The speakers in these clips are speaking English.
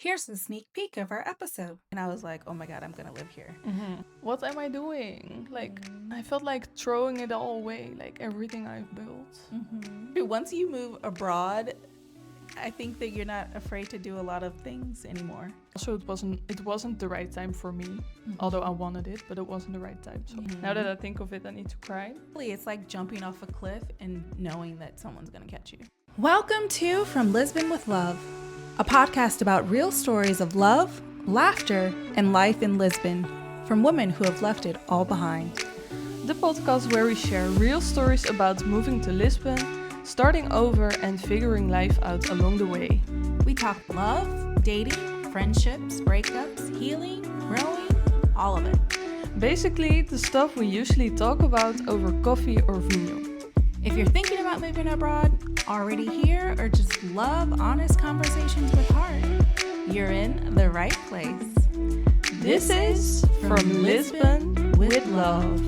here's a sneak peek of our episode. And I was like, oh my God, I'm going to live here. What am I doing? I felt like throwing it all away, like everything I've built. Once you move abroad, I think that you're not afraid to do a lot of things anymore. Also, it wasn't the right time for me, although I wanted it, but it wasn't the right time. So now that I think of it, I need to cry. It's like jumping off a cliff and knowing that someone's going to catch you. Welcome to From Lisbon with Love, a podcast about real stories of love, laughter, and life in Lisbon from women who have left it all behind. The podcast where we share real stories about moving to Lisbon, starting over, and figuring life out along the way. We talk love, dating, friendships, breakups, healing, growing, all of it. Basically, the stuff we usually talk about over coffee or vinho. If you're thinking about moving abroad, already here, or just love honest conversations with heart, you're in the right place. This is From Lisbon with Love.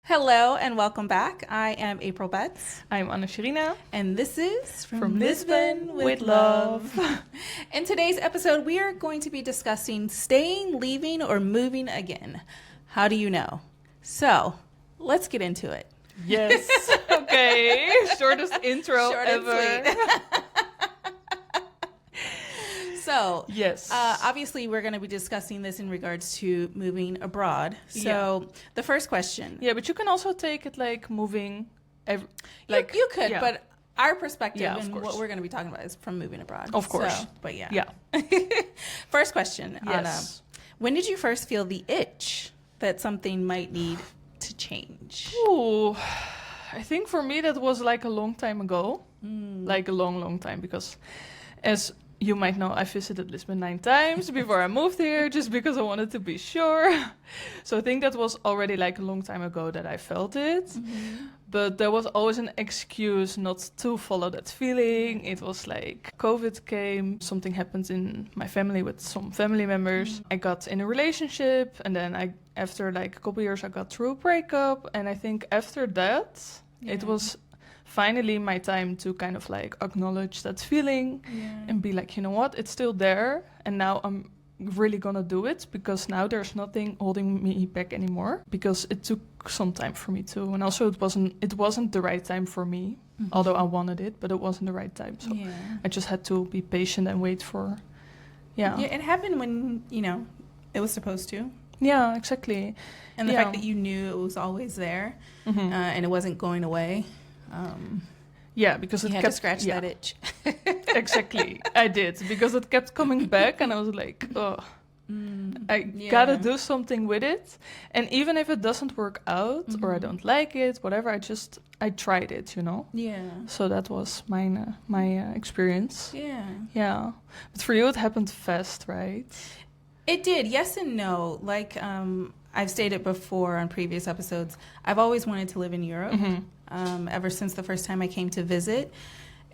Hello and welcome back. I am April Betts. I'm Anna Sherina. And this is From Lisbon with Love. In today's episode, we are going to be discussing staying, leaving, or moving again. How do you know? So, let's get into it. Yes. Okay. Shortest intro ever. And sweet. So, yes. Obviously, we're going to be discussing this in regards to moving abroad. So, the first question. Yeah, but you can also take it like moving. You could, yeah. but our perspective and course. what we're going to be talking about is from moving abroad. Of course. So, but yeah. Yeah. First question, Yes. Anna. When did you first feel the itch that something might need to change? Ooh, I think for me that was like a long time ago. Like a long time, because as you might know, I visited Lisbon 9 times before I moved here, just because I wanted to be sure. So I think that was already like a long time ago that I felt it. But there was always an excuse not to follow that feeling. It was like COVID came, something happened in my family with some family members. I got in a relationship, and then after like a couple years, I got through a breakup. And I think after that, it was finally my time to kind of like acknowledge that feeling and be like, you know what, it's still there, and now I'm really gonna do it, because now there's nothing holding me back anymore, because it took some time for me too, and also it wasn't the right time for me, although I wanted it, but it wasn't the right time, so I just had to be patient and wait for it happened when it was supposed to. Yeah, exactly. And the fact that you knew it was always there, and it wasn't going away. Because it you had kept to scratch that itch. Exactly, I did, because it kept coming back, and I was like, oh, I gotta do something with it. And even if it doesn't work out or I don't like it, whatever, I tried it, Yeah. So that was my experience. Yeah. But for you, it happened fast, right? It did, yes and no. Like I've stated before on previous episodes, I've always wanted to live in Europe. Ever since the first time I came to visit.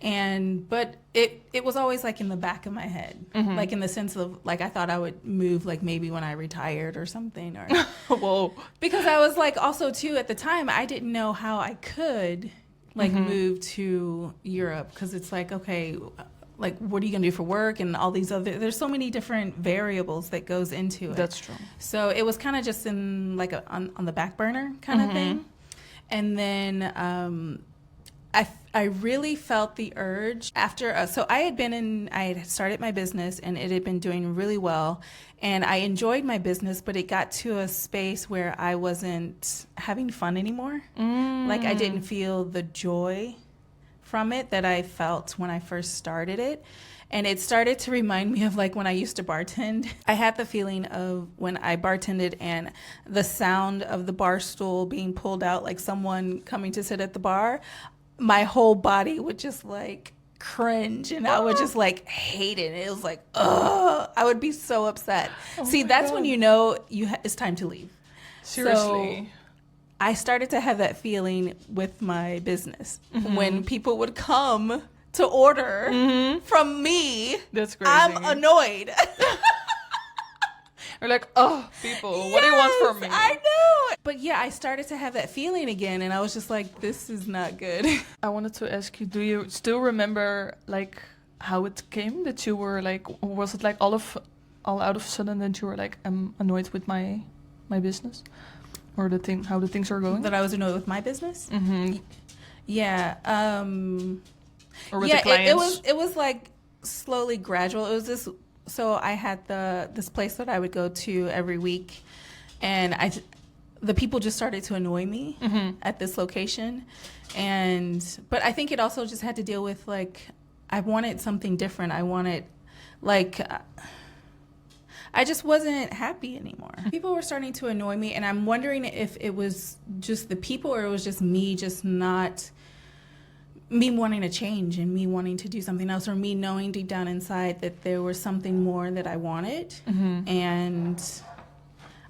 But it was always like in the back of my head, like in the sense of like I thought I would move like maybe when I retired or something, or whoa, because I was like also too at the time I didn't know how I could like move to Europe, because it's like, okay, like what are you gonna do for work and all these other, there's so many different variables that goes into it. That's true. So it was kind of just in like on the back burner kind of thing. And then I really felt the urge after, so I had started my business and it had been doing really well. And I enjoyed my business, but it got to a space where I wasn't having fun anymore. Like I didn't feel the joy from it that I felt when I first started it. And it started to remind me of like when I used to bartend. I had the feeling of when I bartended and the sound of the bar stool being pulled out, like someone coming to sit at the bar, my whole body would just like cringe and I would just like hate it. It was like, ugh, I would be so upset. See, that's when you know it's time to leave. Seriously. So, I started to have that feeling with my business when people would come to order from me, That's crazy. I'm annoyed. You're like, oh, people, what do you want from me? I know. But yeah, I started to have that feeling again, and I was just like, this is not good. I wanted to ask you, do you still remember like how it came that you were like, was it like all out of a sudden that you were like, I'm annoyed with my business, or how the things are going? That I was annoyed with my business. Mm-hmm. Yeah. Or with the clients? It was like slowly gradual. It was this. So I had this place that I would go to every week, and the people just started to annoy me at this location, but I think it also just had to deal with like I wanted something different. I wanted like I just wasn't happy anymore. People were starting to annoy me, and I'm wondering if it was just the people or it was just me me wanting to change and me wanting to do something else, or me knowing deep down inside that there was something more that I wanted. And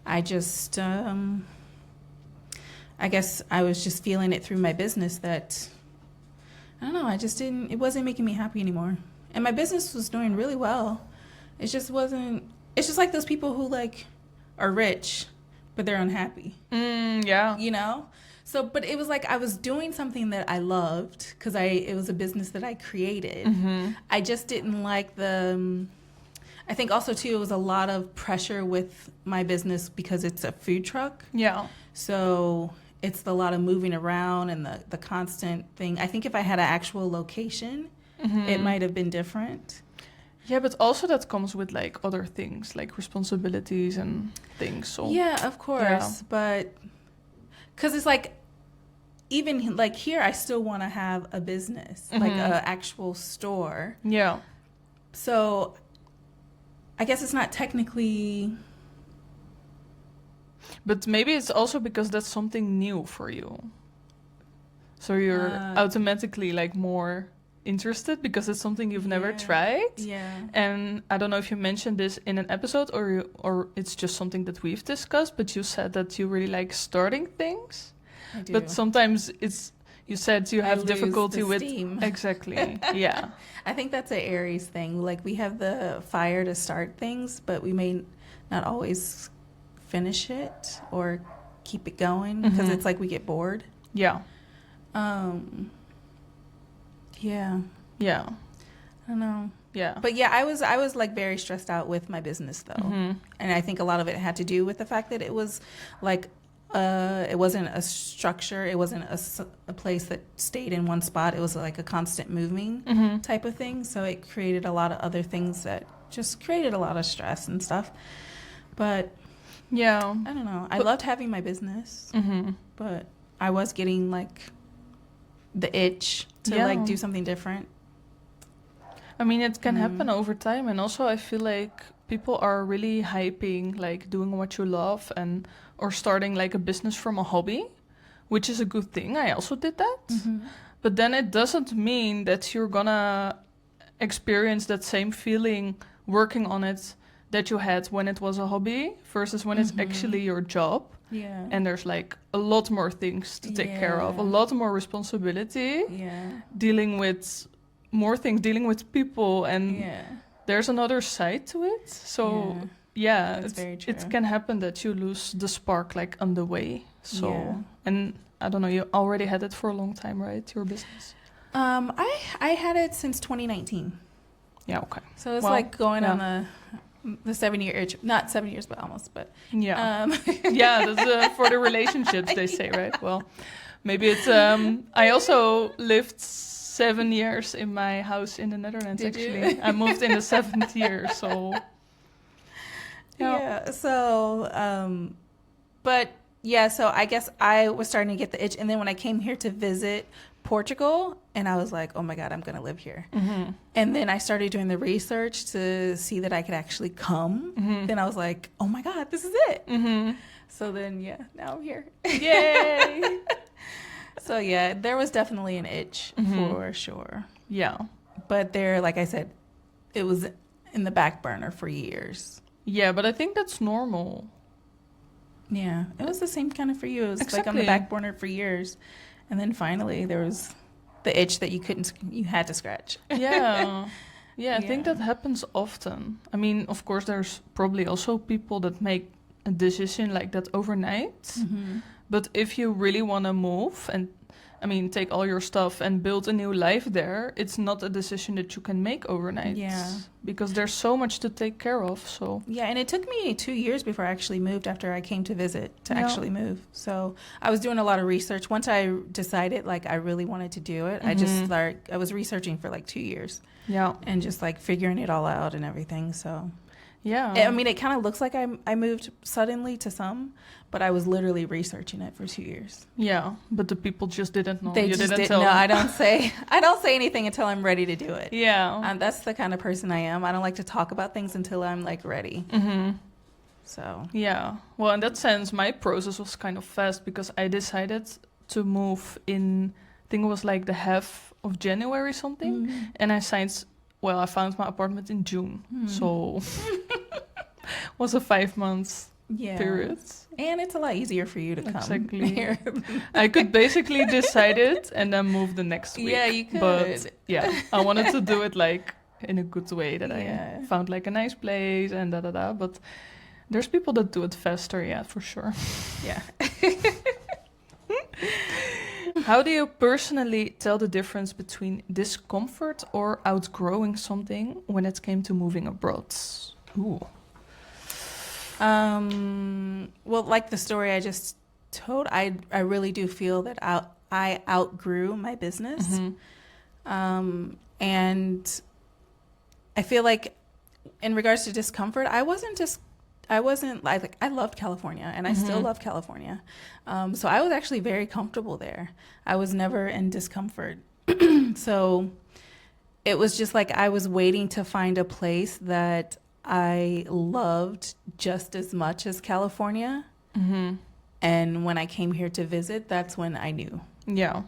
I just, I guess I was just feeling it through my business that, I don't know, it wasn't making me happy anymore. And my business was doing really well. It's just like those people who like are rich, but they're unhappy. Yeah. You know? So, but it was like I was doing something that I loved because it was a business that I created. I just didn't like I think also too, it was a lot of pressure with my business because it's a food truck. Yeah. So it's a lot of moving around and the constant thing. I think if I had an actual location, it might have been different. Yeah, but also that comes with like other things, like responsibilities and things. So yeah, of course. Yeah. But because it's like, even like here, I still want to have a business, like an actual store. Yeah. So I guess it's not technically. But maybe it's also because that's something new for you. So you're automatically like more interested because it's something you've never tried. Yeah. And I don't know if you mentioned this in an episode or it's just something that we've discussed, but you said that you really like starting things. I do. But sometimes you said you have difficulty with steam. Exactly. Yeah. I think that's an Aries thing. Like we have the fire to start things, but we may not always finish it or keep it going because it's like we get bored. Yeah. Yeah. Yeah. I don't know. Yeah. But yeah, I was like very stressed out with my business though. And I think a lot of it had to do with the fact that it was like it wasn't a structure. It wasn't a place that stayed in one spot. It was like a constant moving type of thing. So it created a lot of other things that just created a lot of stress and stuff. But yeah, I don't know. I loved having my business, but I was getting like the itch to like do something different. I mean, it can happen over time. And also I feel like people are really hyping like doing what you love or starting like a business from a hobby, which is a good thing. I also did that. But then it doesn't mean that you're gonna experience that same feeling working on it that you had when it was a hobby versus when it's actually your job. Yeah. And there's like a lot more things to take care of, a lot more responsibility. Yeah. Dealing with more things, dealing with people, and there's another side to it. So that's very true. it can happen that you lose the spark like on the way. So and I don't know, you already had it for a long time, right? Your business. I had it since 2019. Yeah, okay. So it's like going on the 7-year itch, not 7 years, but almost. But yeah, that's for the relationships they say, right? Well, maybe it's. I also lived 7 years in my house in the Netherlands. Did actually, you? I moved in the 7th year, so. Yeah. So, but yeah. So I guess I was starting to get the itch, and then when I came here to visit Portugal, and I was like, oh my God, I'm going to live here. And then I started doing the research to see that I could actually come. Then I was like, oh my God, this is it. So then, now I'm here. Yay! So yeah, there was definitely an itch for sure. Yeah. But like I said, it was in the back burner for years. Yeah, but I think that's normal. Yeah, it was the same kind of for you. It was like on the back burner for years. And then finally there was the itch that you had to scratch. Yeah. Yeah, I think Yeah. that happens often. I mean, of course, there's probably also people that make a decision like that overnight. But if you really want to move and, I mean, take all your stuff and build a new life there, it's not a decision that you can make overnight. Yeah. Because there's so much to take care of, so... Yeah, and it took me 2 years before I actually moved after I came to visit to Yeah. actually move. So I was doing a lot of research. Once I decided like I really wanted to do it, I was researching for like 2 years Yeah. and just like figuring it all out and everything. So Yeah. I mean, it kind of looks like I moved suddenly to some, but I was literally researching it for 2 years. Yeah, but the people just didn't know. They You just didn't didn't tell know. them. I don't say anything until I'm ready to do it. Yeah. That's the kind of person I am. I don't like to talk about things until I'm like ready. So Yeah. Well, in that sense, my process was kind of fast because I decided to move in, I think it was like the half of January something. And I found my apartment in June. So was a 5 months yeah. period. And it's a lot easier for you to come Exactly. here. I could basically decide it and then move the next week. Yeah, you could. But yeah, I wanted to do it like in a good way that Yeah. I found like a nice place and da. But there's people that do it faster, yeah, for sure. Yeah. How do you personally tell the difference between discomfort or outgrowing something when it came to moving abroad? Ooh. Well, like the story I just told, I really do feel that I outgrew my business. And I feel like in regards to discomfort, I loved California and I still love California. So I was actually very comfortable there. I was never in discomfort. So it was just like I was waiting to find a place that I loved just as much as California. And when I came here to visit, that's when I knew. Yeah.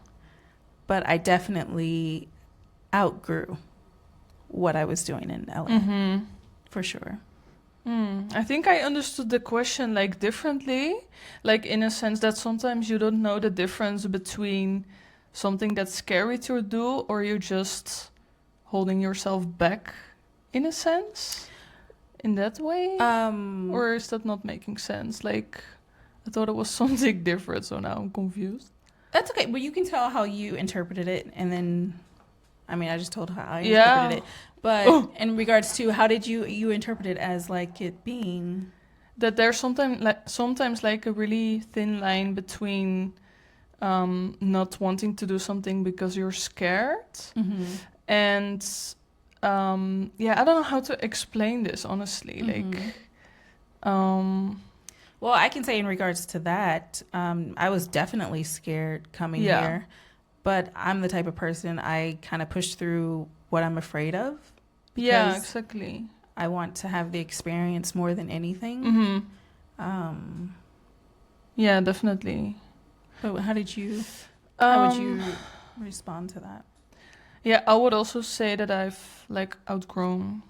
But I definitely outgrew what I was doing in LA, for sure. I think I understood the question like differently, like in a sense that sometimes you don't know the difference between something that's scary to do or you're just holding yourself back in a sense in that way. Or is that not making sense? Like I thought it was something different, so now I'm confused. That's okay, but you can tell how you interpreted it, and then, I mean, I just told how I interpreted it. But in regards to how did you interpret it as like it being that there's sometimes like a really thin line between not wanting to do something because you're scared, and I don't know how to explain this honestly. Like, well, I can say in regards to that, I was definitely scared coming here, but I'm the type of person I kind of push through what I'm afraid of. Yeah, exactly. I want to have the experience more than anything. Yeah, definitely. But how would you respond to that? Yeah, I would also say that I've like outgrown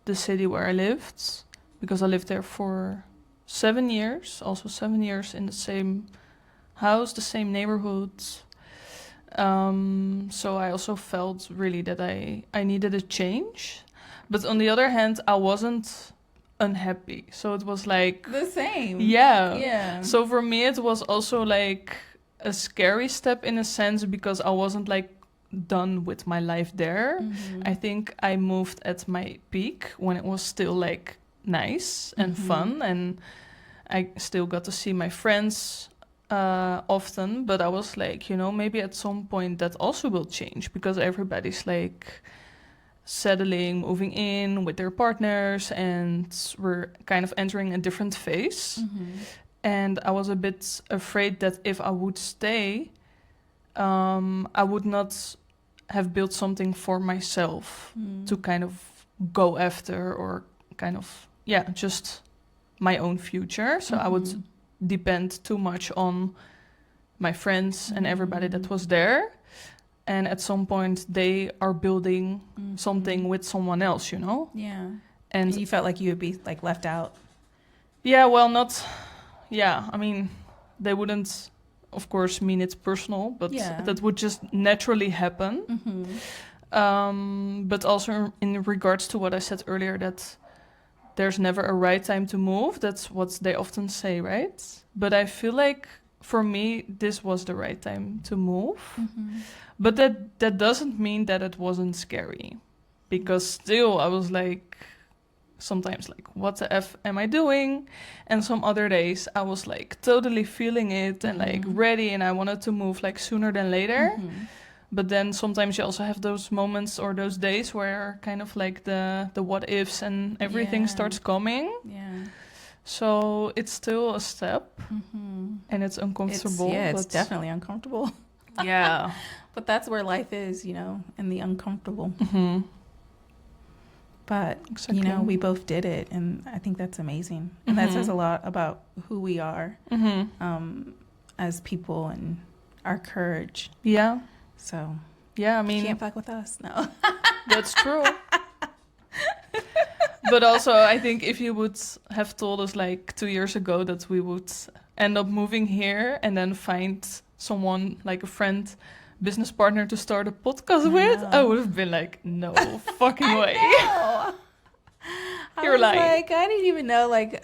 the city where I lived because I lived there for 7 years, also 7 years in the same house, the same neighborhood. So I also felt really that I needed a change. But on the other hand, I wasn't unhappy. So it was like... The same. Yeah. So for me, it was also like a scary step in a sense because I wasn't like done with my life there. I think I moved at my peak when it was still like nice and fun. And I still got to see my friends often. But I was like, maybe at some point that also will change because everybody's like... settling, moving in with their partners, and we're kind of entering a different phase. And I was a bit afraid that if I would stay, I would not have built something for myself to kind of go after or kind of, just my own future. So I would depend too much on my friends and everybody that was there. And at some point, they are building something with someone else, Yeah. And you felt like you would be like left out. Yeah, well, not... Yeah, I mean, they wouldn't of course mean it's personal, but Yeah. that would just naturally happen. But also in regards to what I said earlier, that there's never a right time to move. That's what they often say, right? But I feel like for me, this was the right time to move. But that doesn't mean that it wasn't scary. Because still I was like, sometimes like, what the F am I doing? And some other days I was like totally feeling it and like ready, and I wanted to move like sooner than later. But then sometimes you also have those moments or those days where kind of like the what ifs and everything starts coming. Yeah. So it's still a step and it's uncomfortable. It's definitely uncomfortable. Yeah. But that's where life is, you know, in the uncomfortable. But, Exactly. you know, we both did it, and I think that's amazing. And that says a lot about who we are as people and our courage. Yeah. So, Yeah, I you mean, can't fuck with us, no. that's true. But also, I think if you would have told us like 2 years ago that we would end up moving here and then find someone like a friend, business partner to start a podcast with, I would have been like, no fucking way. You're lying. Like, I didn't even know like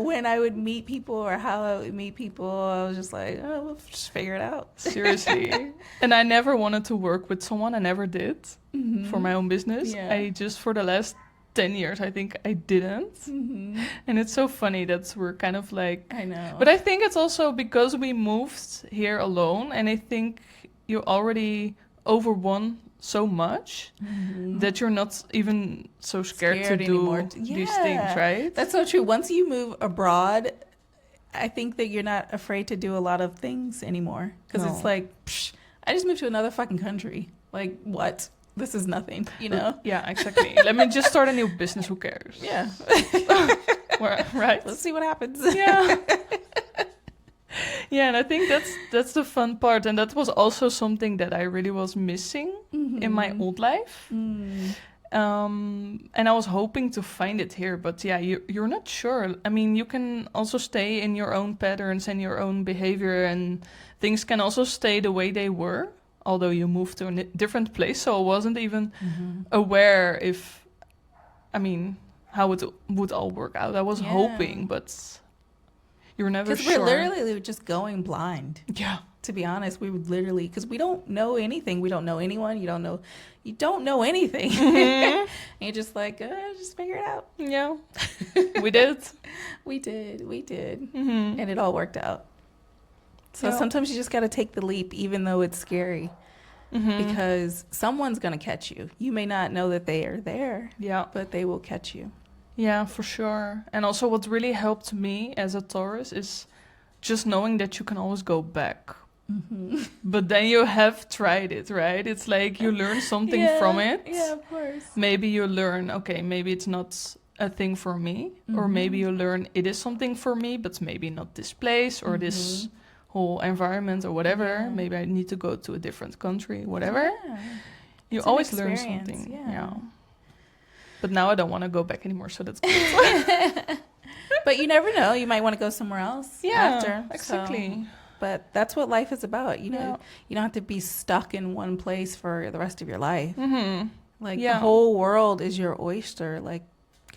when I would meet people or how I would meet people. I was just like, oh, we'll just figure it out. Seriously. And I never wanted to work with someone. I never did for my own business. Yeah. I just, for the last 10 years, I think I didn't. And it's so funny that we're kind of like... I know. But I think it's also because we moved here alone, and I think you already overwon so much that you're not even so scared to do anymore. these things, right? That's so true. Once you move abroad, I think that you're not afraid to do a lot of things anymore. Because it's like, psh, I just moved to another fucking country. Like, what? This is nothing, you know? Yeah, exactly. Let me just start a new business. Who cares? Yeah. Right? Let's see what happens. Yeah. Yeah, and I think that's the fun part. And that was also something that I really was missing in my old life. And I was hoping to find it here. But yeah, you're not sure. I mean, you can also stay in your own patterns and your own behavior. And things can also stay the way they were, although you moved to a different place. So I wasn't even aware how it would all work out. I was hoping, but you're never sure. Because we're literally just going blind. Yeah. To be honest, we would literally, because we don't know anything. We don't know anyone. You don't know anything. And you're just like, just figure it out. Yeah. We did. We did. And it all worked out. So sometimes you just got to take the leap, even though it's scary, because someone's going to catch you. You may not know that they are there, but they will catch you. Yeah, for sure. And also what really helped me as a Taurus is just knowing that you can always go back. But then you have tried it, right? It's like you learn something from it. Yeah, of course. Maybe you learn, okay, maybe it's not a thing for me. Or maybe you learn it is something for me, but maybe not this place or this whole environment or whatever. Yeah. Maybe I need to go to a different country, whatever. Yeah. You It's always an learn experience, something. yeah. But now I don't want to go back anymore, so that's good. But you never know. You might want to go somewhere else after. Exactly. But that's what life is about. You know, you don't have to be stuck in one place for the rest of your life. Like the whole world is your oyster. Like,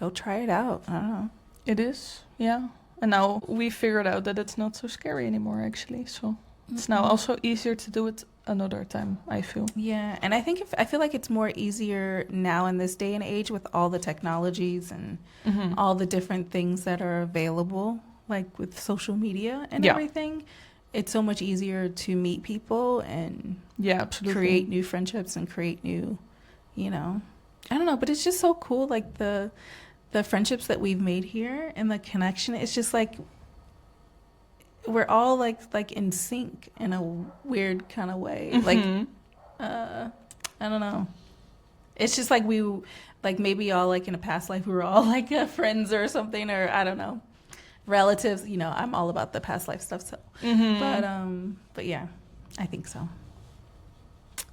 go try it out. I don't know. It is, yeah. And now we figured out that it's not so scary anymore, actually. So it's now also easier to do it another time, I feel. Yeah, and I feel like it's more easier now in this day and age with all the technologies and all the different things that are available, like with social media and everything. It's so much easier to meet people and create new friendships and create new, I don't know, but it's just so cool, like the friendships that we've made here and the connection. It's just like we're all like in sync in a weird kind of way. Like I don't know. It's just like maybe all like in a past life we were all like friends or something, or I don't know, relatives. I'm all about the past life stuff. So, but yeah, I think so.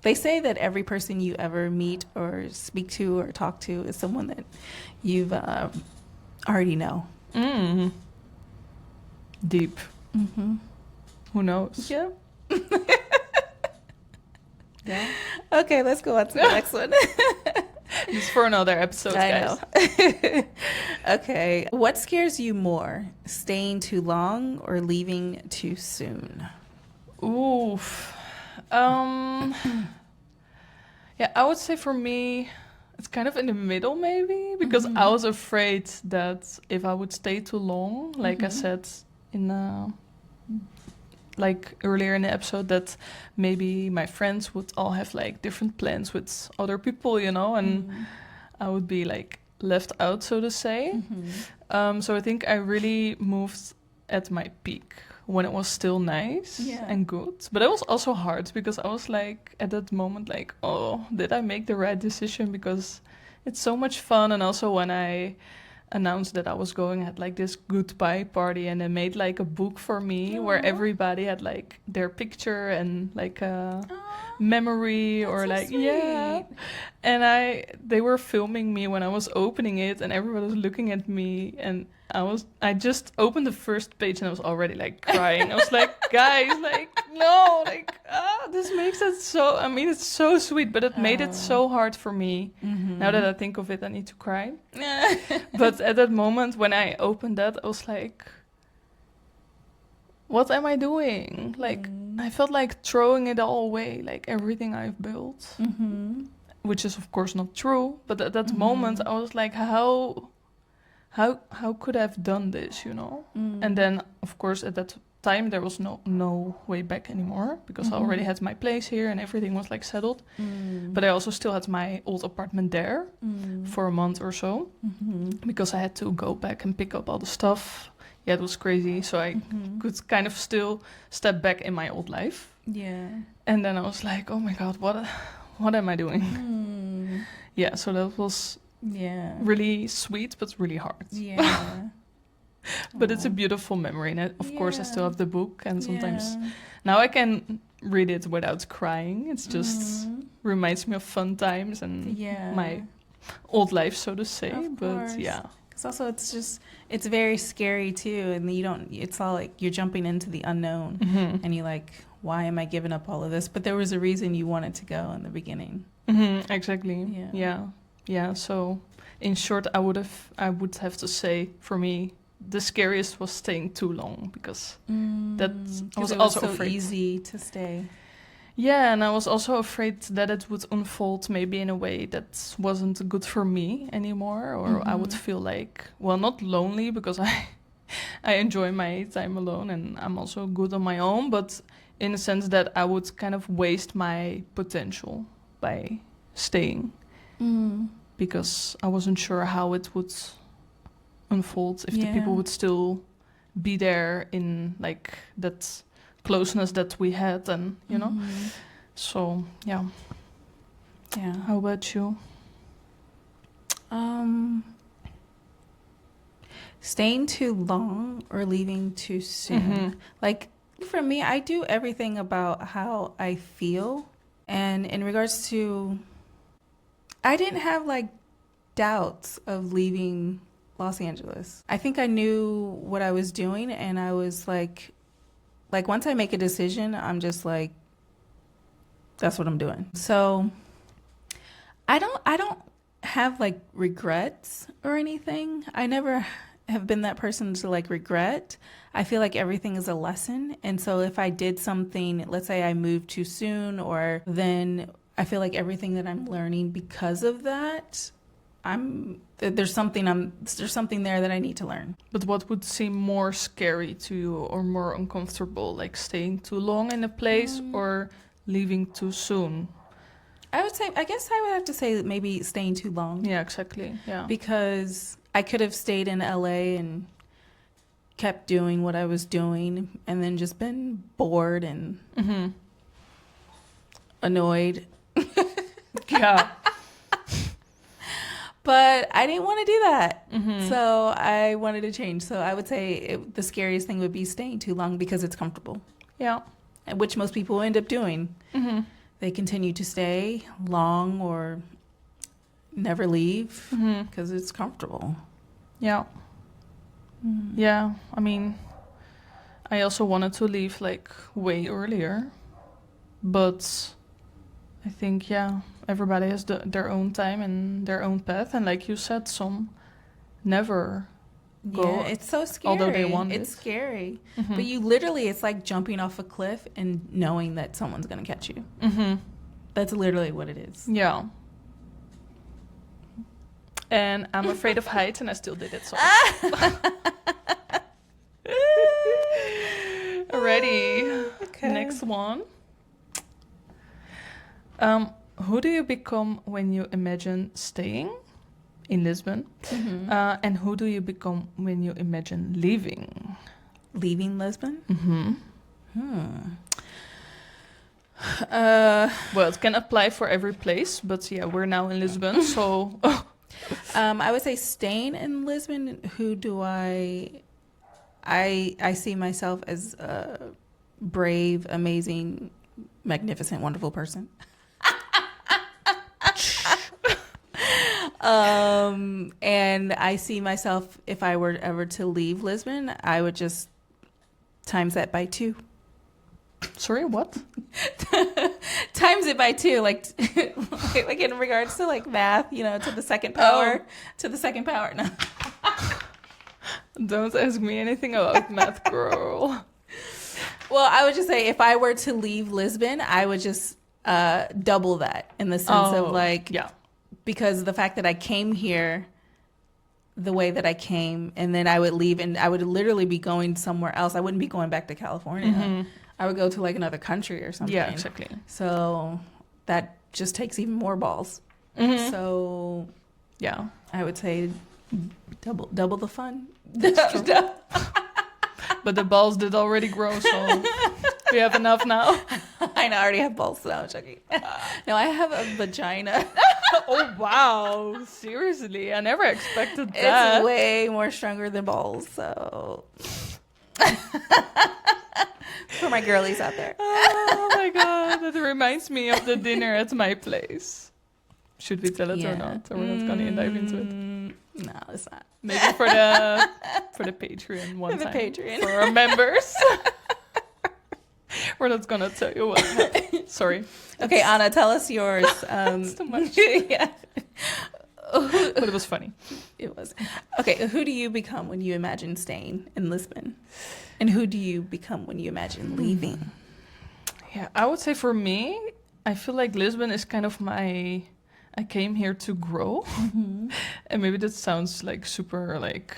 They say that every person you ever meet or speak to or talk to is someone that you've already know. Deep. Who knows? Yeah. Yeah. Okay, let's go on to the next one. This is for another episode, guys. I know. Okay. What scares you more, staying too long or leaving too soon? Oof. Yeah, I would say for me, it's kind of in the middle maybe, because I was afraid that if I would stay too long, like I said in like earlier in the episode, that maybe my friends would all have like different plans with other people, you know, and I would be like left out, so to say. So I think I really moved at my peak when it was still nice and good. But it was also hard because I was like at that moment like, oh, did I make the right decision? Because it's so much fun. And also when I announced that I was going, I had like this goodbye party, and they made like a book for me where everybody had like their picture and like a memory or so like sweet. and they were filming me when I was opening it, and everybody was looking at me, and I just opened the first page and I was already like crying. I was like, guys, like no, like this makes it so, I mean, it's so sweet, but it made it so hard for me. Now that I think of it, I need to cry. But at that moment when I opened that, I was like, what am I doing? Like I felt like throwing it all away, like everything I've built, which is of course not true. But at that moment I was like, how could I have done this, you know? And then of course at that time there was no way back anymore, because I already had my place here and everything was like settled. But I also still had my old apartment there for a month or so, because I had to go back and pick up all the stuff. Yeah, it was crazy. So I could kind of still step back in my old life. Yeah. And then I was like, oh my God, what am I doing? Yeah, so that was really sweet, but really hard. Yeah. But it's a beautiful memory. And of course, I still have the book. And sometimes now I can read it without crying. It's just reminds me of fun times and my old life, so to say. Of but course. yeah. Because also it's very scary too. And it's all like you're jumping into the unknown. And you're like, why am I giving up all of this? But there was a reason you wanted to go in the beginning. Exactly. Yeah. So in short, I would have to say, for me, the scariest was staying too long, because that I was also so afraid. Easy to stay. Yeah, and I was also afraid that it would unfold maybe in a way that wasn't good for me anymore, or I would feel like, well, not lonely, because I enjoy my time alone and I'm also good on my own, but in a sense that I would kind of waste my potential by staying, because I wasn't sure how it would unfold, if the people would still be there in like that closeness that we had, and you know. So yeah. How about you? Staying too long or leaving too soon. Like for me, I do everything about how I feel, and in regards to, I didn't have like doubts of leaving Los Angeles. I think I knew what I was doing, and I was like once I make a decision, I'm just like, that's what I'm doing. So I don't have like regrets or anything. I never have been that person to like regret. I feel like everything is a lesson. And so if I did something, let's say I moved too soon, or then I feel like everything that I'm learning because of that, there's something there that I need to learn. But what would seem more scary to you or more uncomfortable, like staying too long in a place or leaving too soon? I guess I would have to say maybe staying too long. Yeah, exactly. Yeah. Because I could have stayed in LA and kept doing what I was doing and then just been bored and annoyed. Yeah. But I didn't want to do that. So I wanted to change. So I would say the scariest thing would be staying too long because it's comfortable. Yeah. Which most people end up doing. They continue to stay long or never leave because it's comfortable. Yeah. Yeah. I mean, I also wanted to leave like way earlier, but I think everybody has their own time and their own path, and like you said, some never go. Yeah, it's so scary. Although they want it's it. scary. Mhm. But you literally, it's like jumping off a cliff and knowing that someone's going to catch you. Mhm. That's literally what it is. Yeah. And I'm afraid of heights, and I still did it. So. Alrighty. Okay. Next one. Who do you become when you imagine staying in Lisbon? Mm-hmm. And who do you become when you imagine leaving? Leaving Lisbon? Mm-hmm. Well, it can apply for every place, but yeah, we're now in Lisbon, so... I would say staying in Lisbon, who do I see myself as a brave, amazing, magnificent, wonderful person. And I see myself, if I were ever to leave Lisbon, I would just times that by 2. Sorry, what? Times it by 2, like in regards to like math, you know, to the second power, No. Don't ask me anything about math, girl. Well, I would just say if I were to leave Lisbon, I would just double that in the sense of like, because the fact that I came here the way that I came, and then I would leave and I would literally be going somewhere else. I wouldn't be going back to California. Mm-hmm. I would go to like another country or something. Yeah, exactly. So that just takes even more balls. Mm-hmm. So yeah, I would say double the fun. But the balls did already grow, so we have enough now. I know, I already have balls now, Chucky. No, I have a vagina. Oh, wow. Seriously, I never expected that. It's way more stronger than balls, so... For my girlies out there. Oh, my God. That reminds me of the dinner at my place. Should we tell it or not? Or we're not going to dive into it? No, it's not. Maybe for the Patreon one For the time. Patreon. For our members. We're not going to tell you what happened. Sorry. Okay, Anna, tell us yours. It's too much. Yeah. But it was funny. It was. Okay, who do you become when you imagine staying in Lisbon? And who do you become when you imagine leaving? Yeah, I would say for me, I feel like Lisbon is kind of I came here to grow. Mm-hmm. And maybe that sounds like super like...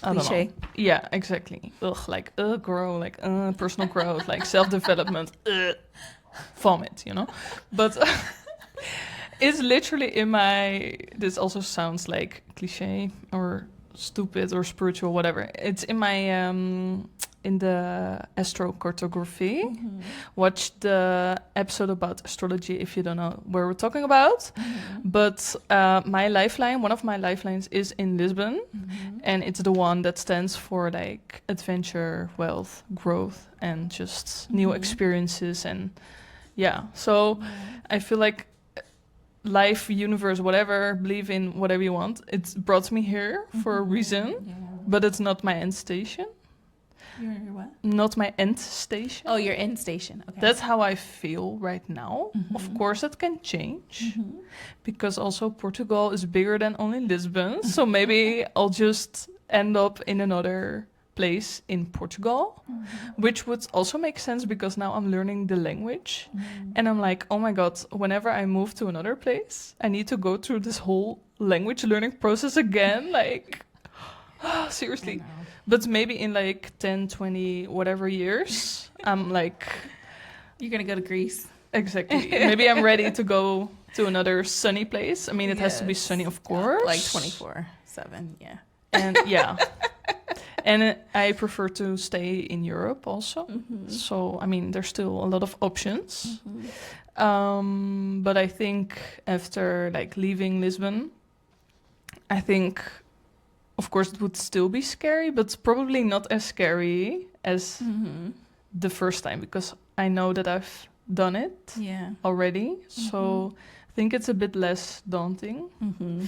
I don't know. Yeah, exactly. Grow, like personal growth, like self-development, vomit, you know? But it's literally this also sounds like cliche or stupid or spiritual, whatever. It's in my, in the astrocartography. Mm-hmm. Watch the episode about astrology if you don't know where we're talking about. Mm-hmm. But my lifeline, one of my lifelines is in Lisbon. Mm-hmm. And it's the one that stands for like adventure, wealth, growth, and just new experiences. And so I feel like life, universe, whatever, believe in whatever you want. It's brought me here for a reason, but it's not my end station. Your what? Not my end station. Oh, your end station. Okay. That's how I feel right now. Mm-hmm. Of course, that can change because also Portugal is bigger than only Lisbon. So maybe I'll just end up in another place in Portugal, which would also make sense because now I'm learning the language. And I'm like, oh my God, whenever I move to another place, I need to go through this whole language learning process again. Like, seriously. But maybe in like 10, 20, whatever years, I'm like... You're going to go to Greece. Exactly. Maybe I'm ready to go to another sunny place. I mean, it has to be sunny, of course. Like 24/7, yeah. And and I prefer to stay in Europe also. Mm-hmm. So, I mean, there's still a lot of options. Mm-hmm. But I think after like leaving Lisbon, I think... Of course, it would still be scary, but probably not as scary as the first time because I know that I've done it already. So I think it's a bit less daunting. Mm-hmm.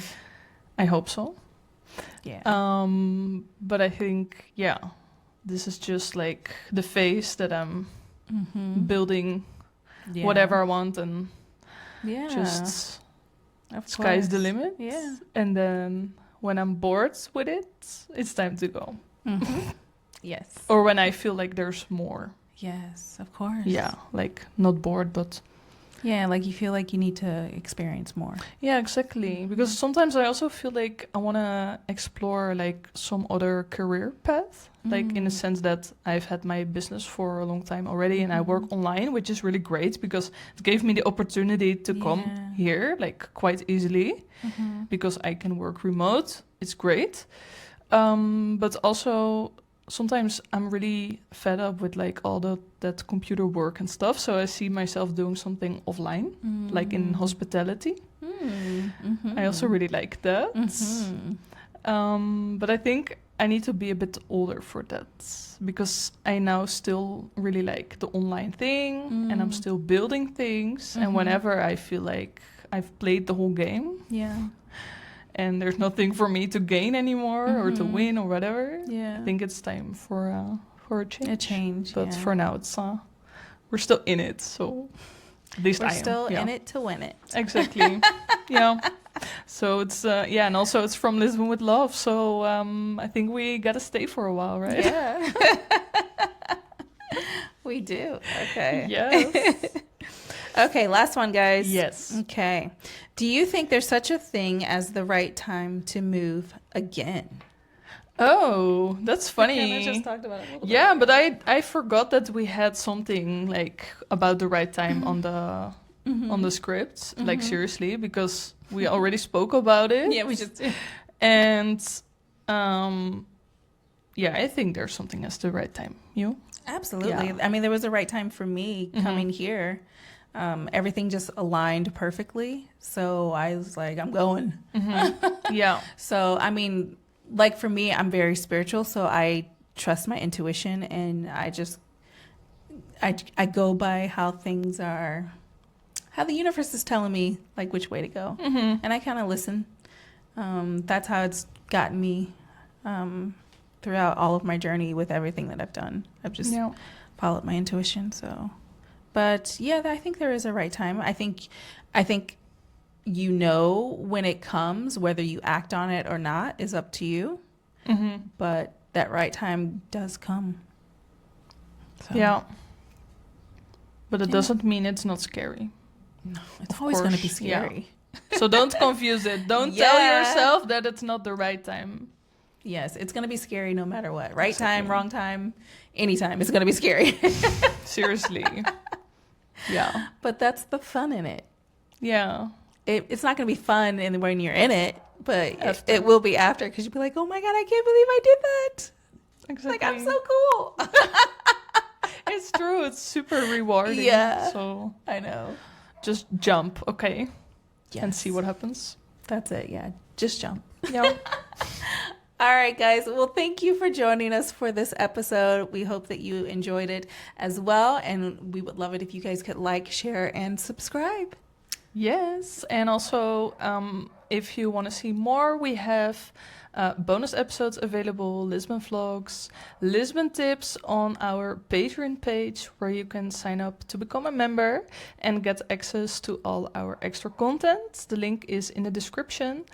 I hope so. Yeah. But I think, this is just like the phase that I'm building Yeah. whatever I want, and Yeah. just Of sky's the course. limit. Yeah. And then when I'm bored with it, it's time to go. Yes. Or when I feel like there's more. Yes, of course. Yeah, like not bored, but Yeah, like you feel like you need to experience more. yeah, exactly. Because sometimes I also feel like I want to explore like some other career path, like in the sense that I've had my business for a long time already, and I work online, which is really great because it gave me the opportunity to come here like quite easily because I can work remote. It's great. But also sometimes I'm really fed up with like all that computer work and stuff. So I see myself doing something offline, like in hospitality. I also really like that. But I think I need to be a bit older for that because I now still really like the online thing and I'm still building things. And whenever I feel like I've played the whole game, and there's nothing for me to gain anymore or to win or whatever, I think it's time for a change. A change, But for now, it's we're still in it, so at least we're I am. still in it to win it. Exactly. Yeah. So it's and also it's from Lisbon with love. So I think we gotta stay for a while, right? Yeah. We do. Okay. Yes. Okay, last one, guys. Yes. Okay. Do you think there's such a thing as the right time to move again? Oh, that's funny. I just talked about it a little Yeah, but I forgot that we had something like about the right time on the script, like seriously, because we already spoke about it. Yeah, we just did. And I think there's something as the right time. You? Absolutely. Yeah. I mean, there was a right time for me coming here. Everything just aligned perfectly. So I was like, I'm going. Yeah. So, I mean, like for me, I'm very spiritual. So I trust my intuition and I go by how things are, how the universe is telling me like which way to go. And I kind of listen. That's how it's gotten me throughout all of my journey with everything that I've done. I've just followed my intuition. So, but yeah, I think there is a right time. I think you know when it comes, whether you act on it or not is up to you. But that right time does come. So. Yeah. But it doesn't mean it's not scary. No, it's always going to be scary. Yeah. So don't confuse it. Don't tell yourself that it's not the right time. Yes, it's going to be scary no matter what. Right time, wrong time, anytime. It's going to be scary. Seriously. Yeah. But that's the fun in it. Yeah. It's not going to be fun when you're in it, but it will be after because you'll be like, oh my God, I can't believe I did that. Exactly. Like, I'm so cool. It's true. It's super rewarding. Yeah. So I know. just jump, okay? Yes. And see what happens. That's it. Yeah. Just jump. Yeah. All right, guys. Well, thank you for joining us for this episode. We hope that you enjoyed it as well. And we would love it if you guys could like, share, and subscribe. Yes. And also, if you want to see more, we have bonus episodes available, Lisbon vlogs, Lisbon tips on our Patreon page, where you can sign up to become a member and get access to all our extra content. The link is in the description.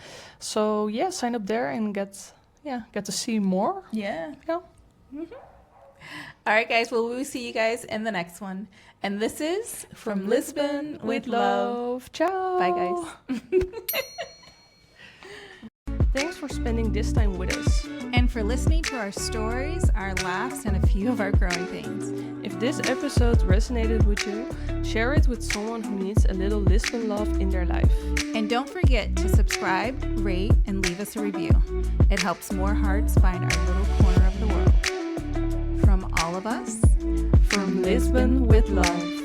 So yeah, sign up there and get to see more. Yeah. Yeah. All right, guys. Well, we'll see you guys in the next one. And this is From Lisbon with Love. Ciao. Bye, guys. Thanks for spending this time with us. And for listening to our stories, our laughs, and a few of our growing pains. If this episode resonated with you, share it with someone who needs a little Lisbon love in their life. And don't forget to subscribe, rate, and leave us a review. It helps more hearts find our little corner of the world. From all of us, From Lisbon with Love.